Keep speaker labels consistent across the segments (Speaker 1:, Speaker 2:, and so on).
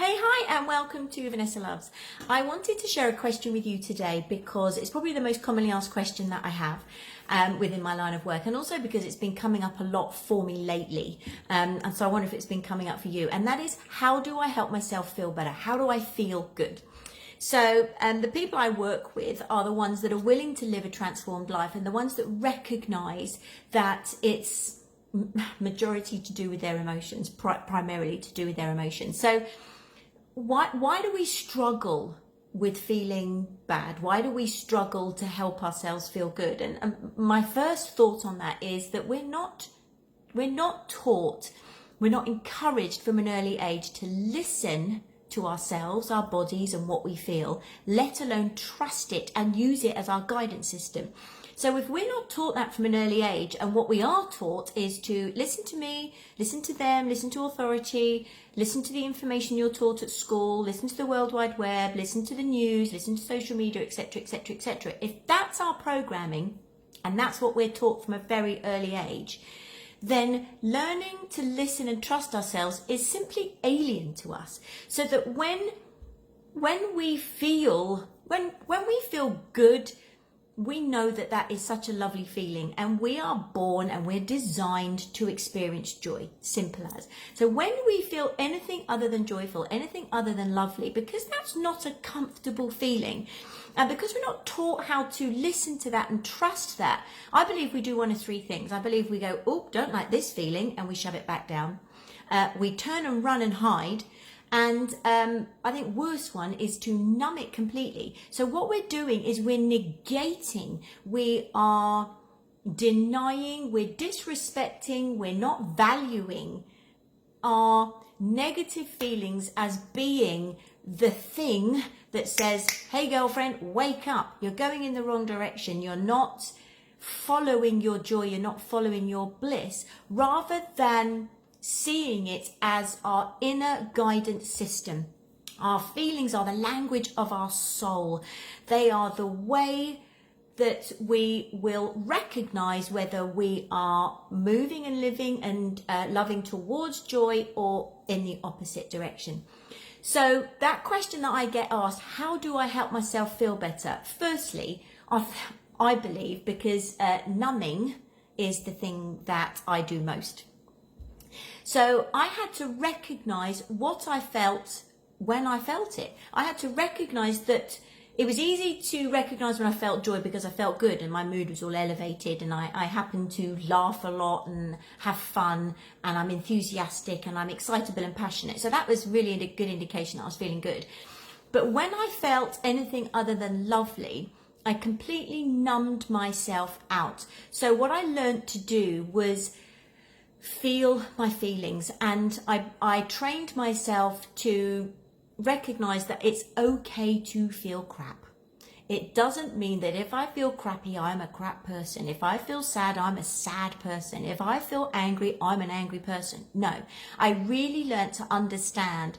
Speaker 1: Hey, hi, and welcome to Vanessa Loves. I wanted to share a question with you today because it's probably the most commonly asked question that I have within my line of work, and also because it's been coming up a lot for me lately. And so I wonder if it's been coming up for you. And that is, how do I help myself feel better? How do I feel good? So the people I work with are the ones that are willing to live a transformed life, and the ones that recognize that it's majority to do with their emotions, primarily to do with their emotions. So why do we struggle with feeling bad? Why do we struggle to help ourselves feel good? And my first thought on that is that we're not taught, we're not encouraged from an early age to listen to ourselves, our bodies, and what we feel, let alone trust it and use it as our guidance system. So if we're not taught that from an early age, and what we are taught is to listen to me, listen to them, listen to authority, listen to the information you're taught at school, listen to the World Wide Web, listen to the news, listen to social media, etc., etc., etc. If that's our programming, and that's what we're taught from a very early age, then learning to listen and trust ourselves is simply alien to us. So that when we feel good, we know that that is such a lovely feeling, and we are born and we're designed to experience joy, simple as. So when we feel anything other than joyful, anything other than lovely, because that's not a comfortable feeling, and because we're not taught how to listen to that and trust that, I believe we do one of three things. I believe we go, oh, don't like this feeling, and we shove it back down. We turn and run and hide. And I think worse one is to numb it completely. So what we're doing is we're negating, we are denying, we're disrespecting, we're not valuing our negative feelings as being the thing that says, hey girlfriend, wake up, you're going in the wrong direction, you're not following your joy, you're not following your bliss, rather than seeing it as our inner guidance system. Our feelings are the language of our soul. They are the way that we will recognize whether we are moving and living and loving towards joy or in the opposite direction. So that question that I get asked, how do I help myself feel better? Firstly, I believe because numbing is the thing that I do most. So I had to recognize what I felt when I felt it. I had to recognize that it was easy to recognize when I felt joy because I felt good and my mood was all elevated, and I happened to laugh a lot and have fun, and I'm enthusiastic and I'm excitable and passionate. So that was really a good indication that I was feeling good. But when I felt anything other than lovely, I completely numbed myself out. So what I learned to do was feel my feelings, and I trained myself to recognize that it's okay to feel crap. It doesn't mean that if I feel crappy, I'm a crap person. If I feel sad, I'm a sad person. If I feel angry, I'm an angry person. No, I really learned to understand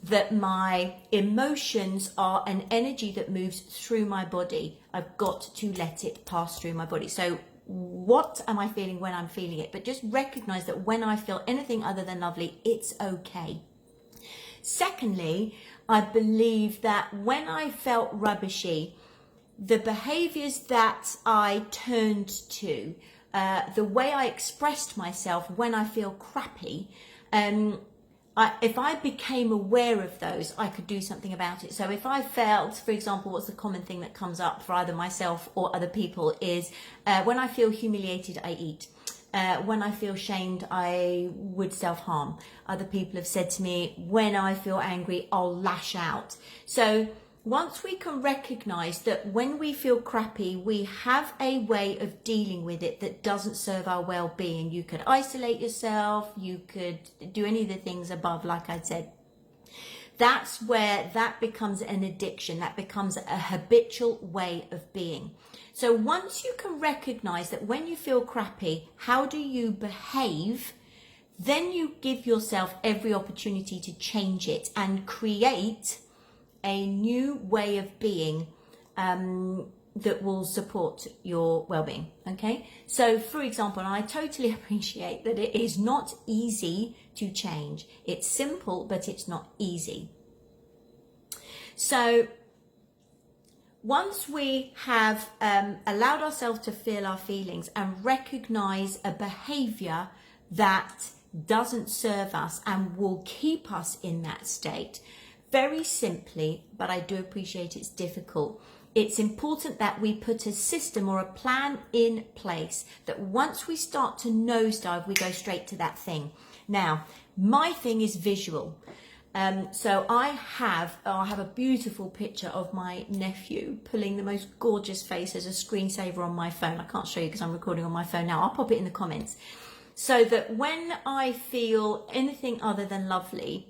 Speaker 1: that my emotions are an energy that moves through my body. I've got to let it pass through my body. So what am I feeling when I'm feeling it? But just recognize that when I feel anything other than lovely, it's okay. Secondly, I believe that when I felt rubbishy, the behaviors that I turned to, the way I expressed myself when I feel crappy, if I became aware of those, I could do something about it. So if I felt, for example, what's the common thing that comes up for either myself or other people is when I feel humiliated, I eat. When I feel shamed, I would self-harm. Other people have said to me, when I feel angry, I'll lash out. So once we can recognize that when we feel crappy, we have a way of dealing with it that doesn't serve our well-being. You could isolate yourself, you could do any of the things above, like I said. That's where that becomes an addiction, that becomes a habitual way of being. So once you can recognize that when you feel crappy, how do you behave? Then you give yourself every opportunity to change it and create a new way of being that will support your well-being. Okay, so for example, and I totally appreciate that it is not easy to change. It's simple, but it's not easy. So once we have allowed ourselves to feel our feelings and recognize a behavior that doesn't serve us and will keep us in that state, very simply, but I do appreciate it's difficult, it's important that we put a system or a plan in place that once we start to nosedive, we go straight to that thing. Now, my thing is visual. So I have a beautiful picture of my nephew pulling the most gorgeous face as a screensaver on my phone. I can't show you because I'm recording on my phone now. I'll pop it in the comments. So that when I feel anything other than lovely,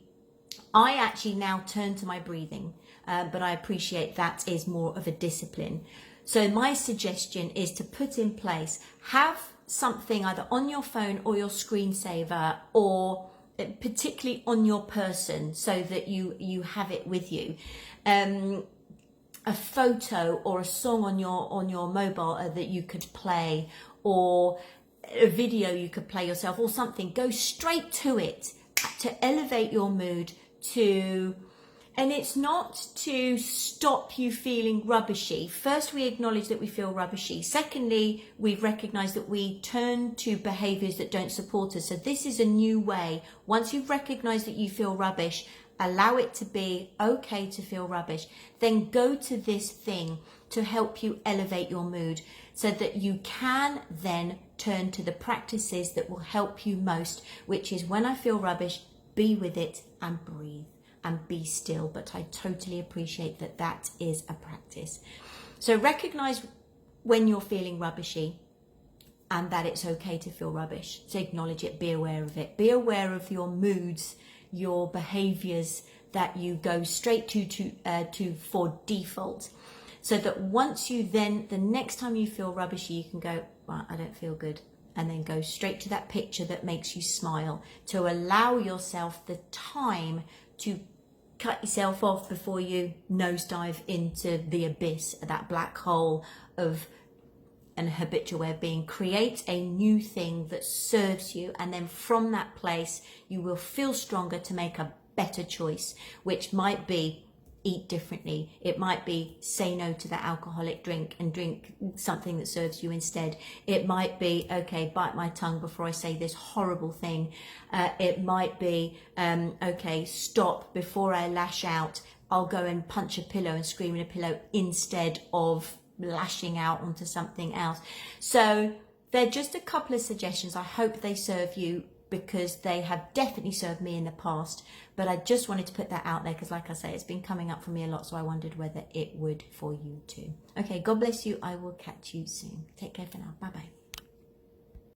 Speaker 1: I actually now turn to my breathing, but I appreciate that is more of a discipline. So my suggestion is to put in place, have something either on your phone or your screensaver, or particularly on your person, so that you have it with you. A photo or a song on your mobile that you could play, or a video you could play yourself, or something. Go straight to it to elevate your mood, and it's not to stop you feeling rubbishy. First, we acknowledge that we feel rubbishy. Secondly, we've recognized that we turn to behaviors that don't support us. So this is a new way. Once you've recognized that you feel rubbish, allow it to be okay to feel rubbish. Then go to this thing to help you elevate your mood, so that you can then turn to the practices that will help you most, which is when I feel rubbish, be with it and breathe and be still. But I totally appreciate that that is a practice. So recognize when you're feeling rubbishy and that it's okay to feel rubbish. So acknowledge it, be aware of it. Be aware of your moods, your behaviors that you go straight to for default. So that once you then, the next time you feel rubbishy, you can go, well, I don't feel good. And then go straight to that picture that makes you smile, to allow yourself the time to cut yourself off before you nosedive into the abyss, that black hole of an habitual way of being. Create a new thing that serves you, and then from that place you will feel stronger to make a better choice, which might be eat differently. It might be say no to that alcoholic drink and drink something that serves you instead. It might be, okay, bite my tongue before I say this horrible thing. It might be, okay, stop before I lash out. I'll go and punch a pillow and scream in a pillow instead of lashing out onto something else. So they're just a couple of suggestions. I hope they serve you, because they have definitely served me in the past. But I just wanted to put that out there because, like I say, it's been coming up for me a lot, so I wondered whether it would for you too. Okay, God bless you. I will catch you soon. Take care for now. Bye-bye.